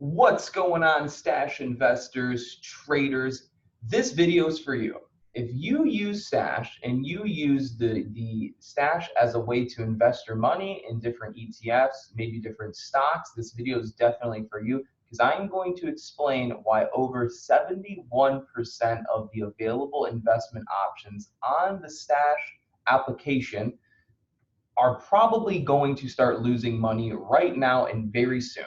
What's going on, stash investors, traders? This video is for you. If you use stash and you use the stash as a way to invest your money in different ETFs, maybe different stocks, this video is definitely for you because I'm going to explain why over 71% of the available investment options on the stash application are probably going to start losing money right now and very soon.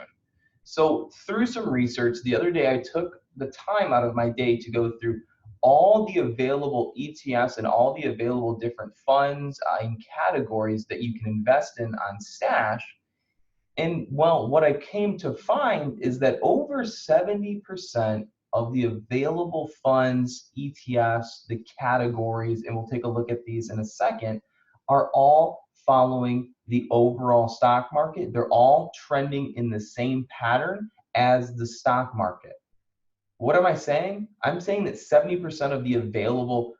So through some research, the other day I took the time out of my day to go through all the available ETFs and all the available different funds and categories that you can invest in on Stash. And well, what I came to find is that over 70% of the available funds, ETFs, the categories, and we'll take a look at these in a second, are all following the overall stock market. They're all trending in the same pattern as the stock market. What am I saying? I'm saying that 70% of the available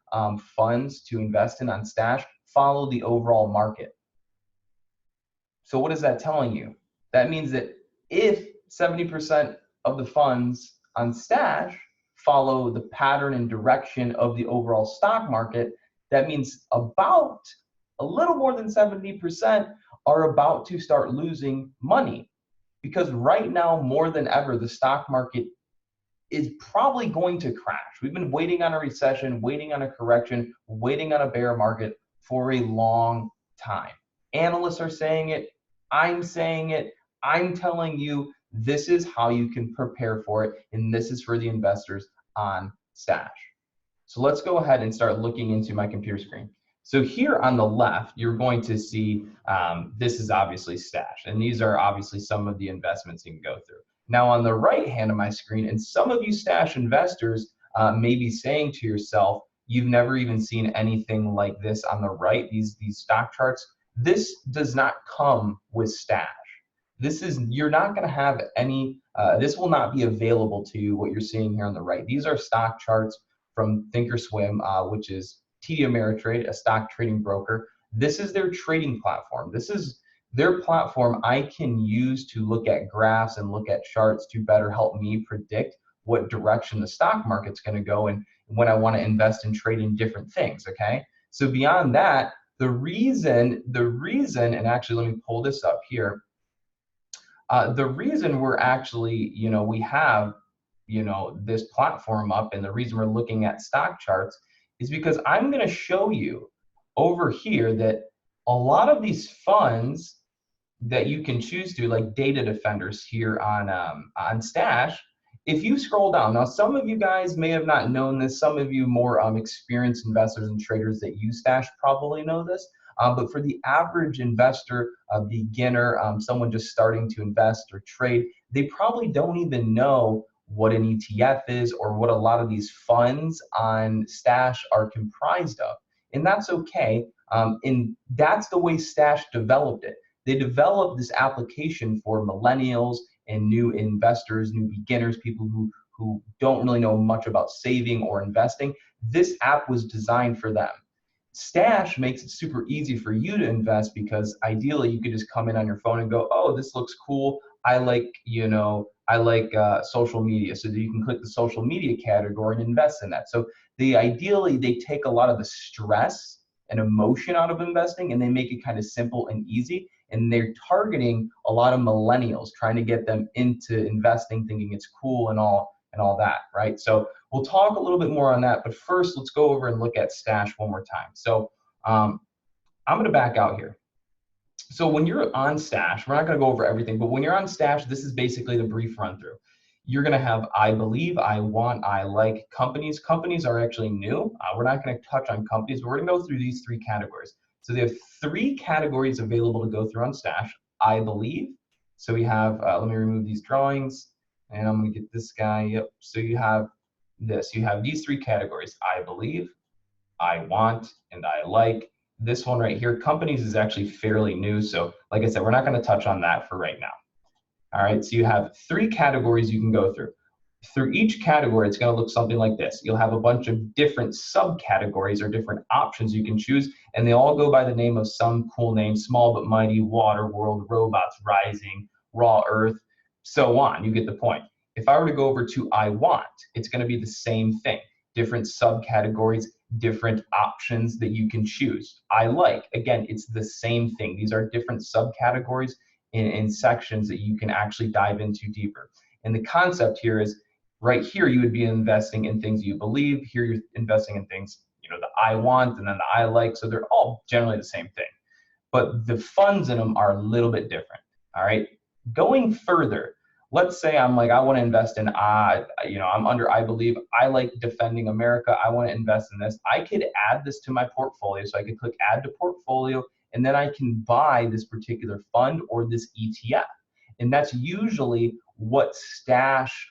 funds to invest in on Stash follow the overall market. So what is that telling you? That means that if 70% of the funds on Stash follow the pattern and direction of the overall stock market, that means about a little more than 70% are about to start losing money, because right now more than ever the stock market is probably going to crash. We've been waiting on a recession, waiting on a correction, waiting on a bear market for a long time. Analysts are saying it, I'm saying it, I'm telling you this is how you can prepare for it, and this is for the investors on Stash. So let's go ahead and start looking into my computer screen. So here on the left, you're going to see this is obviously Stash, and these are obviously some of the investments you can go through. Now on the right hand of my screen, and some of you Stash investors may be saying to yourself, you've never even seen anything like this on the right, these stock charts. This does not come with Stash. You're not going to have any, this will not be available to you, what you're seeing here on the right. These are stock charts from Thinkorswim, which is TD Ameritrade, a stock trading broker. This is their trading platform. This is their platform I can use to look at graphs and look at charts to better help me predict what direction the stock market's going to go and when I want to invest and trade in different things, okay? So beyond that, the reason, and actually let me pull this up here, the reason we're actually, we have, this platform up, and the reason we're looking at stock charts is because I'm going to show you over here that a lot of these funds that you can choose to, like data defenders here on Stash, if you scroll down, now some of you guys may have not known this, some of you more experienced investors and traders that use Stash probably know this, but for the average investor, a beginner, someone just starting to invest or trade, they probably don't even know what an ETF is or what a lot of these funds on Stash are comprised of. And that's okay. And that's the way Stash developed it. They developed this application for millennials and new investors, new beginners, people who don't really know much about saving or investing. This app was designed for them. Stash makes it super easy for you to invest because ideally you could just come in on your phone and go, oh, this looks cool. I like, social media. So that you can click the social media category and invest in that. So ideally they take a lot of the stress and emotion out of investing and they make it kind of simple and easy. And they're targeting a lot of millennials, trying to get them into investing, thinking it's cool and all that, right? So we'll talk a little bit more on that, but first let's go over and look at Stash one more time. So I'm gonna back out here. So when you're on Stash, we're not gonna go over everything, but when you're on Stash, this is basically the brief run through. You're gonna have I believe, I want, I like, companies. Companies are actually new. We're not gonna touch on companies, but we're gonna go through these three categories. So they have three categories available to go through on Stash. I believe. So we have, let me remove these drawings, and I'm gonna get this guy, yep. So you have this, you have these three categories, I believe, I want, and I like. This one right here, companies, is actually fairly new. So like I said, we're not gonna touch on that for right now. All right, so you have three categories you can go through. Through each category, it's going to look something like this. You'll have a bunch of different subcategories or different options you can choose, and they all go by the name of some cool name: Small but Mighty, Water World, Robots Rising, Raw Earth. so on. You get the point. If I were to go over to I want, it's going to be the same thing. Different subcategories, different options that you can choose. I like, again, it's the same thing. These are different subcategories in sections that you can actually dive into deeper. And the concept here is, right here, you would be investing in things you believe. Here, you're investing in things, you know, the I want and then the I like. So they're all generally the same thing. But the funds in them are a little bit different. All right. Going further, let's say I'm like, I want to invest in, you know, I'm under I believe, I like defending America, I want to invest in this. I could add this to my portfolio. So I could click add to portfolio, and then I can buy this particular fund or this ETF. And that's usually what stash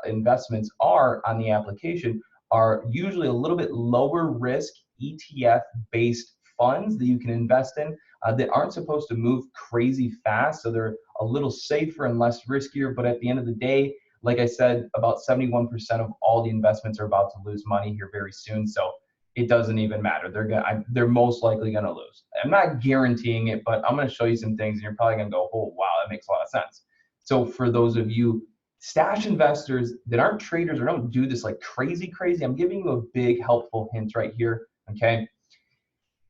investments are on the application, are usually a little bit lower risk ETF based funds that you can invest in that aren't supposed to move crazy fast. So they're a little safer and less riskier. But at the end of the day, like I said, about 71% of all the investments are about to lose money here very soon. So it doesn't even matter. They're most likely going to lose. I'm not guaranteeing it, but I'm going to show you some things and you're probably going to go, oh, wow, that makes a lot of sense. So for those of you stash investors that aren't traders or don't do this like crazy, I'm giving you a big helpful hint right here, okay?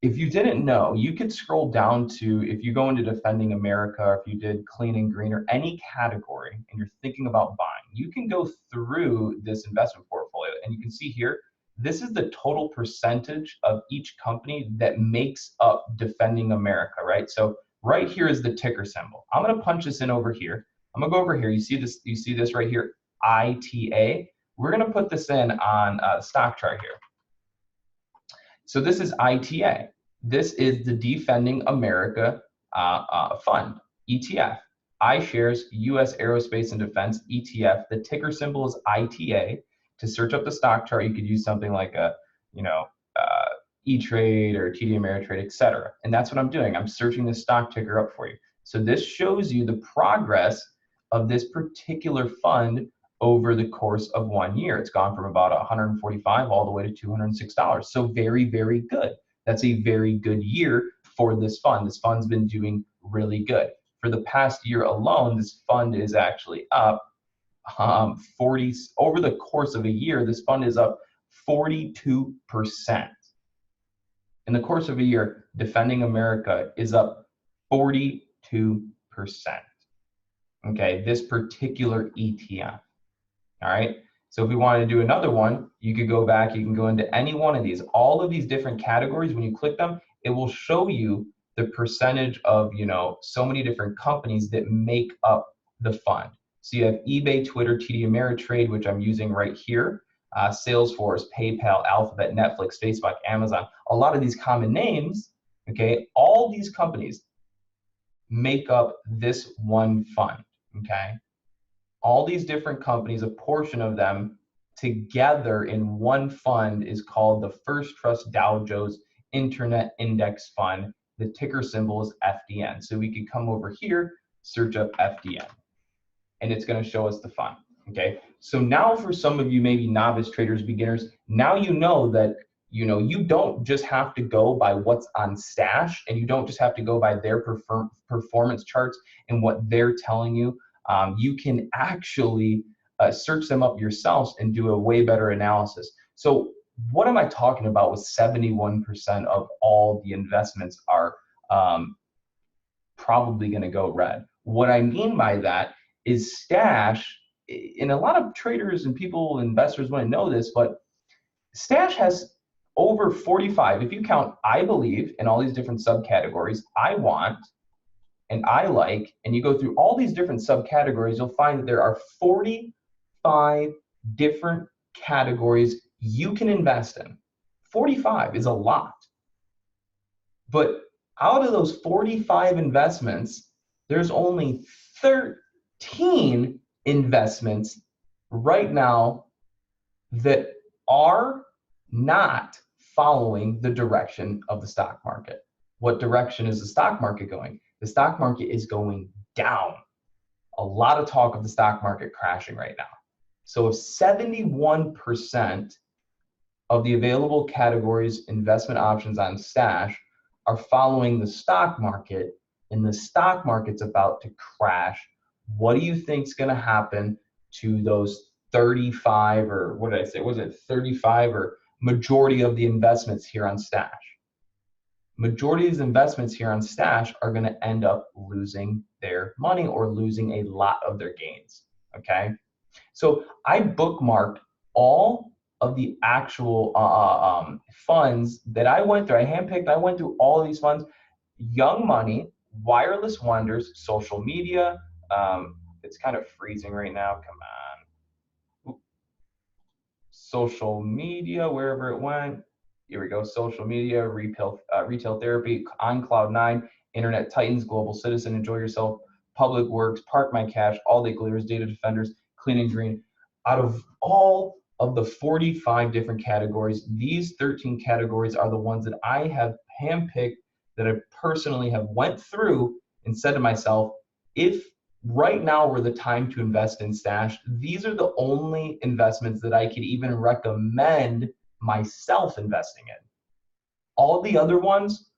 If you didn't know, you could scroll down to, if you go into Defending America, or if you did Clean and Green or any category and you're thinking about buying, you can go through this investment portfolio and you can see here, this is the total percentage of each company that makes up Defending America, right? So right here is the ticker symbol. I'm gonna punch this in over here. I'm gonna go over here. You see this right here, ITA. We're gonna put this in on the stock chart here. So this is ITA. This is the Defending America Fund, ETF. iShares U.S. Aerospace and Defense ETF. The ticker symbol is ITA. To search up the stock chart, you could use something like a, you know, E-Trade or TD Ameritrade, etc. And that's what I'm doing. I'm searching the stock ticker up for you. So this shows you the progress of this particular fund over the course of 1 year. It's gone from about $145 all the way to $206. So very, very good. That's a very good year for this fund. This fund's been doing really good. For the past year alone, this fund is actually up 40, over the course of a year, this fund is up 42%. In the course of a year, Defending America is up 42%. Okay, this particular ETF. All right, so if we wanted to do another one, you could go back, you can go into any one of these. All of these different categories, when you click them, it will show you the percentage of, you know, so many different companies that make up the fund. So you have eBay, Twitter, TD Ameritrade, which I'm using right here, Salesforce, PayPal, Alphabet, Netflix, Facebook, Amazon, a lot of these common names, okay, all these companies make up this one fund, okay? All these different companies, a portion of them together in one fund is called the First Trust Dow Jones Internet Index Fund. The ticker symbol is FDN. So we could come over here, search up FDN, and it's going to show us the fund. Okay. So now for some of you, maybe novice traders, beginners, now you know that, you know, you don't just have to go by what's on Stash, and you don't just have to go by their performance charts and what they're telling you. You can actually search them up yourselves and do a way better analysis. So what am I talking about with 71% of all the investments are probably going to go red? What I mean by that is Stash, and a lot of traders and people, investors want to know this, but Stash has over 45, if you count I believe in all these different subcategories, I want, and I like, and you go through all these different subcategories, you'll find that there are 45 different categories you can invest in. 45 is a lot. But out of those 45 investments, there's only 13 investments right now that are not following the direction of the stock market. What direction is the stock market going? The stock market is going down. A lot of talk of the stock market crashing right now. So if 71% of the available categories, investment options on Stash are following the stock market, and the stock market's about to crash What do you think is going to happen to those 35, or what did I say? Was it 35, or majority of the investments here on Stash? Majority of these investments here on Stash are going to end up losing their money or losing a lot of their gains. Okay, so I bookmarked all of the actual funds that I went through. I handpicked. I went through all of these funds: Young Money, Wireless Wonders, Social Media. It's kind of freezing right now. Come on. Social Media, wherever it went. Here we go. Social Media, Retail Therapy, On Cloud 9, Internet Titans, Global Citizen, Enjoy Yourself, Public Works, Park My Cash, All Day Glitters, Data Defenders, Clean and Green. Out of all of the 45 different categories, these 13 categories are the ones that I have handpicked, that I personally have went through and said to myself, if right now were the time to invest in Stash, these are the only investments that I could even recommend myself investing in. All the other ones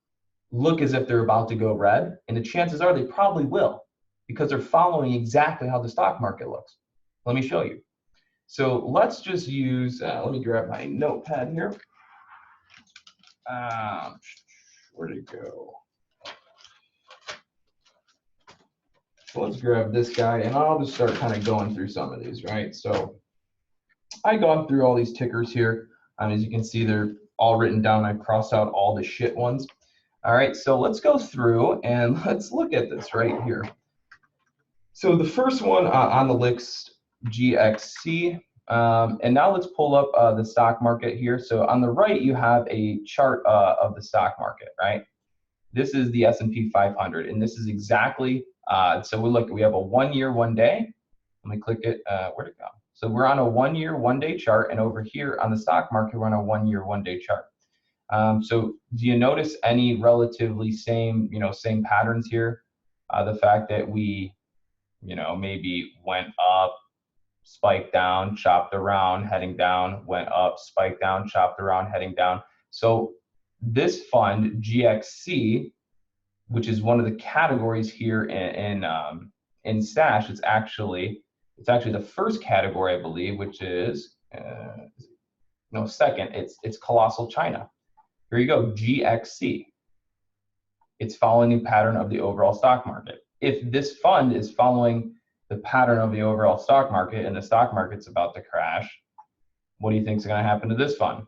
look as if they're about to go red, and the chances are they probably will, because they're following exactly how the stock market looks. Let me show you. So let's just use, let me grab my notepad here. Where'd it go? So let's grab this guy, and I'll just start kind of going through some of these, right? So I've gone through all these tickers here. As you can see, they're all written down. I crossed out all the shit ones. All right, so let's go through and let's look at this right here. So the first one on the list, GXC. And now let's pull up the stock market here. So on the right, you have a chart of the stock market, right? This is the S&P 500, and this is exactly, so we have a 1 year, 1 day. Let me click it, where'd it go? So we're on a 1 year, 1 day chart, and over here on the stock market, we're on a 1 year, 1 day chart. So do you notice any relatively same patterns here? The fact that we, maybe went up, spiked down, chopped around, heading down, went up, spiked down, chopped around, heading down. So this fund, GXC, which is one of the categories here in Stash, it's actually the first category, I believe, which is second. It's Colossal China. Here you go, GXC. It's following the pattern of the overall stock market. If this fund is following the pattern of the overall stock market and the stock market's about to crash, what do you think is going to happen to this fund?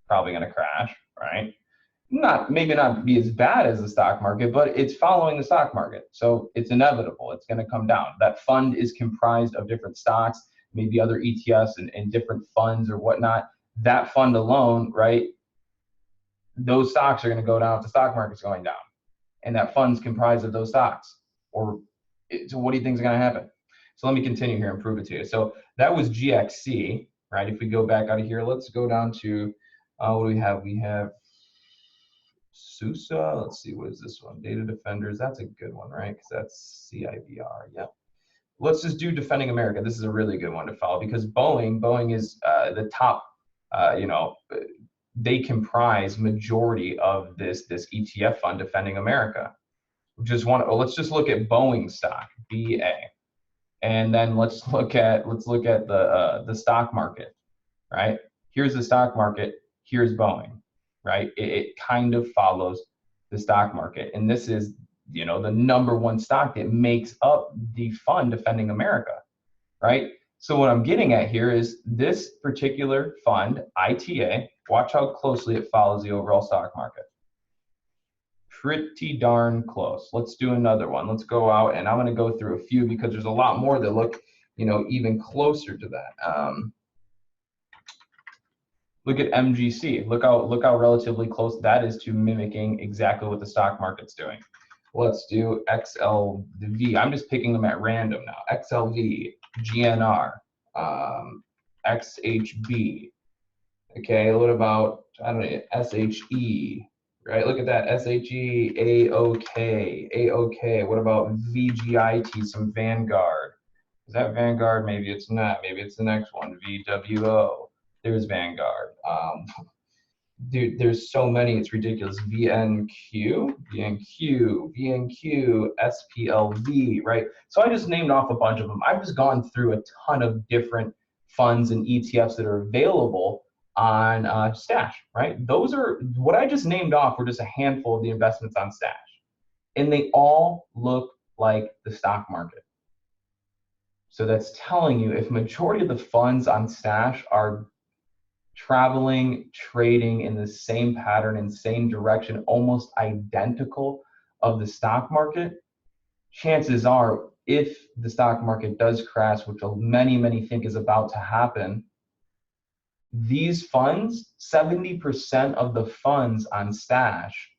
Probably going to crash, right? Maybe not be as bad as the stock market, but it's following the stock market. So it's inevitable. It's going to come down. That fund is comprised of different stocks, maybe other ETFs and different funds or whatnot. That fund alone, right? Those stocks are going to go down if the stock market's going down. And that fund's comprised of those stocks. So what do you think is going to happen? So let me continue here and prove it to you. So that was GXC, right? If we go back out of here, let's go down to, what do we have? We have SUSA. Let's see, what is this one? Data Defenders. That's a good one, right? Because that's CIBR. Yep. Let's just do Defending America. This is a really good one to follow because Boeing is the top, they comprise majority of this ETF fund, Defending America. Let's just look at Boeing stock, BA, and then let's look at the stock market, right? Here's the stock market. Here's Boeing, right? It kind of follows the stock market, and this is the number one stock that makes up the fund Defending America, right? So what I'm getting at here is this particular fund, ITA. Watch how closely it follows the overall stock market. Pretty darn close. Let's do another one. Let's go out, and I'm going to go through a few because there's a lot more that look, even closer to that. Look at MGC. Look how relatively close that is to mimicking exactly what the stock market's doing. Let's do XLV. I'm just picking them at random now. XLV, GNR, XHB. Okay, what about, I don't know, SHE, right? Look at that, SHE, AOK, AOK. What about VGIT, some Vanguard? Is that Vanguard? Maybe it's not. Maybe it's the next one, VWO. There's Vanguard. Dude, there's so many, it's ridiculous. VNQ, SPLV, right? So I just named off a bunch of them. I've just gone through a ton of different funds and ETFs that are available on Stash, right? Those are what I just named off were just a handful of the investments on Stash. And they all look like the stock market. So that's telling you if majority of the funds on Stash are traveling, trading in the same pattern and same direction, almost identical of the stock market, chances are if the stock market does crash, which many think is about to happen, these funds, 70% of the funds on Stash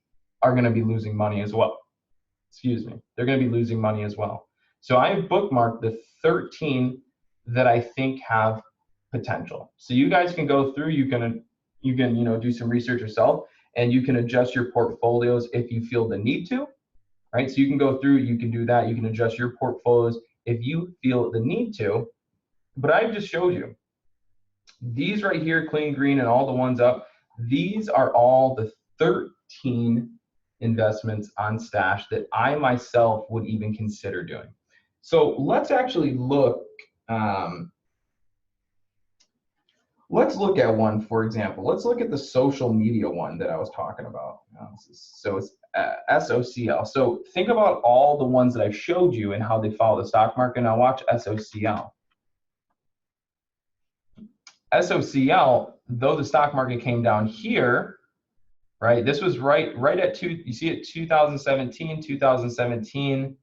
are going to be losing money as well. Excuse me. They're going to be losing money as well. So I have bookmarked the 13 that I think have potential. So you guys can go through, you can do some research yourself, and you can adjust your portfolios if you feel the need to, right? So you can go through, you can do that, you can adjust your portfolios if you feel the need to. But I've just showed you these right here, clean green and all the ones up, these are all the 13 investments on Stash that I myself would even consider doing. So let's actually look. Let's look at one, for example. Let's look at the social media one that I was talking about. So it's SOCL. So think about all the ones that I showed you and how they follow the stock market. Now watch SOCL. SOCL, though the stock market came down here, right? This was right at you see it 2017.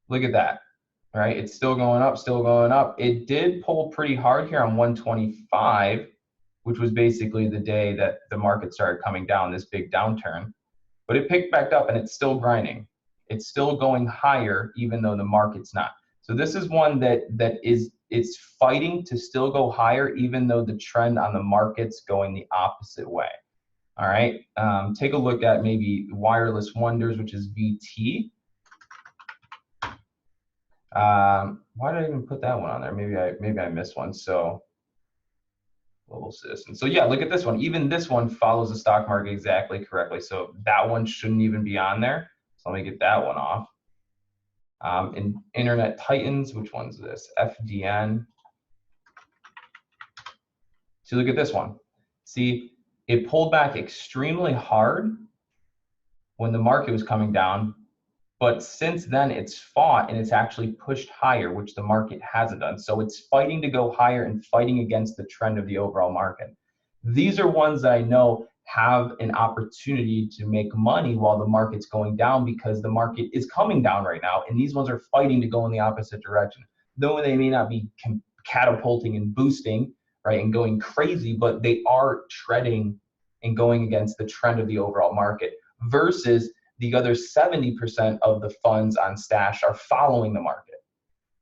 Look at that, right? It's still going up, still going up. It did pull pretty hard here on 125, which was basically the day that the market started coming down, this big downturn. But it picked back up and it's still grinding. It's still going higher even though the market's not. So this is one that it's fighting to still go higher even though the trend on the market's going the opposite way. All right, take a look at maybe Wireless Wonders, which is VT. Why did I even put that one on there? Maybe I missed one. So Global Citizen. So yeah, look at this one. Even this one follows the stock market exactly correctly. So that one shouldn't even be on there. So let me get that one off. In Internet Titans, which one's this? FDN. So look at this one. See, it pulled back extremely hard when the market was coming down. But since then, it's fought and it's actually pushed higher, which the market hasn't done. So it's fighting to go higher and fighting against the trend of the overall market. These are ones that I know have an opportunity to make money while the market's going down because the market is coming down right now. And these ones are fighting to go in the opposite direction. Though they may not be catapulting and boosting, right, and going crazy, but they are treading and going against the trend of the overall market versus the other 70% of the funds on Stash are following the market.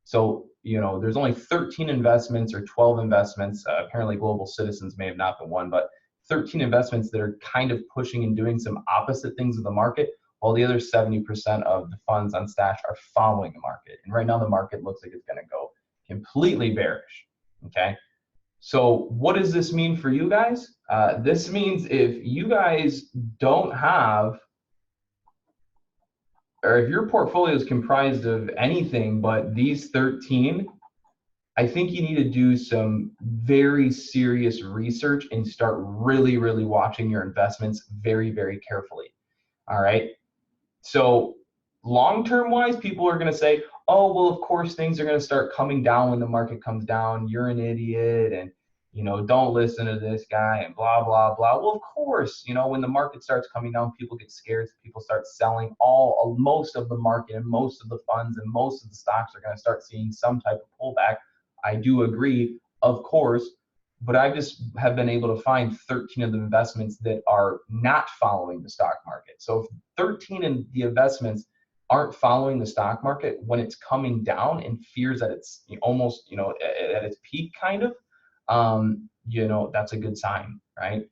So, there's only 13 investments or 12 investments. Apparently Global Citizens may have not been one, but 13 investments that are kind of pushing and doing some opposite things of the market, while the other 70% of the funds on Stash are following the market. And right now the market looks like it's going to go completely bearish, okay? So what does this mean for you guys? This means if you guys don't have, or if your portfolio is comprised of anything but these 13, I think you need to do some very serious research and start really watching your investments very carefully. All right. So long-term wise, people are going to say, oh, well, of course, things are going to start coming down when the market comes down. You're an idiot. And don't listen to this guy and blah, blah. Well, of course, when the market starts coming down, people get scared. People start selling. Most of the market and most of the funds and most of the stocks are going to start seeing some type of pullback. I do agree, of course, but I just have been able to find 13 of the investments that are not following the stock market. So if 13 of the investments aren't following the stock market when it's coming down and fears that it's almost, at its peak kind of, that's a good sign, right?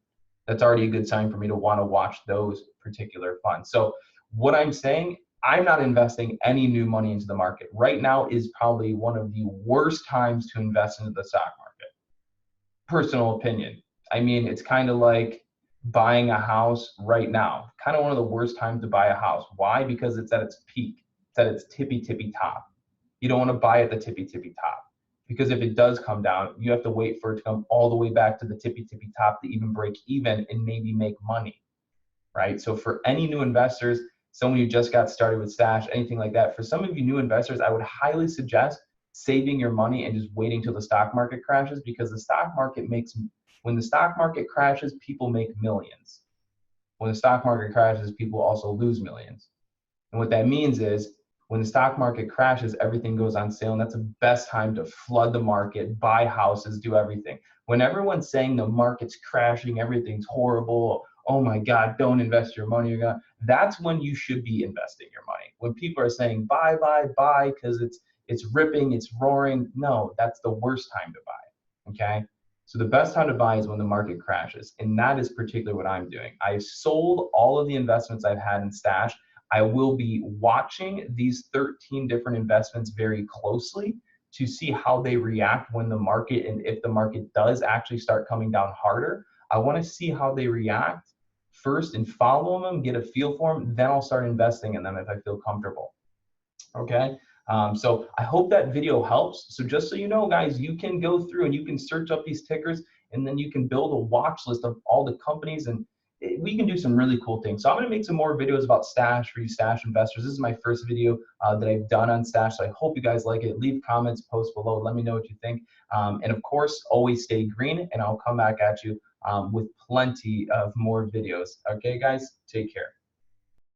That's already a good sign for me to want to watch those particular funds. So what I'm saying, I'm not investing any new money into the market. Right now is probably one of the worst times to invest into the stock market. Personal opinion. I mean, it's kind of like, buying a house right now. Kind of one of the worst times to buy a house. Why? Because it's at its peak. It's at its tippy top. You don't want to buy at the tippy top, because if it does come down, you have to wait for it to come all the way back to the tippy top to even break even and maybe make money, right? So for any new investors, someone who just got started with Stash, anything like that, for some of you new investors, I would highly suggest saving your money and just waiting till the stock market crashes, because the stock market makes, when the stock market crashes, people make millions. When the stock market crashes, people also lose millions. And what that means is when the stock market crashes, everything goes on sale, and that's the best time to flood the market, buy houses, do everything. When everyone's saying the market's crashing, everything's horrible, oh my God, don't invest your money, that's when you should be investing your money. When people are saying buy, because it's ripping, it's roaring, no, that's the worst time to buy, okay? So the best time to buy is when the market crashes, and that is particularly what I'm doing. I've sold all of the investments I've had in Stash. I will be watching these 13 different investments very closely to see how they react when the market, and if the market does actually start coming down harder. I want to see how they react first and follow them, get a feel for them, then I'll start investing in them if I feel comfortable. Okay. So I hope that video helps. So just so you know, guys, you can go through and you can search up these tickers, and then you can build a watch list of all the companies, and we can do some really cool things. So I'm going to make some more videos about Stash for you Stash investors. This is my first video that I've done on Stash, so I hope you guys like it. Leave comments, post below, let me know what you think. And of course, always stay green, and I'll come back at you with plenty of more videos. Okay, guys, take care.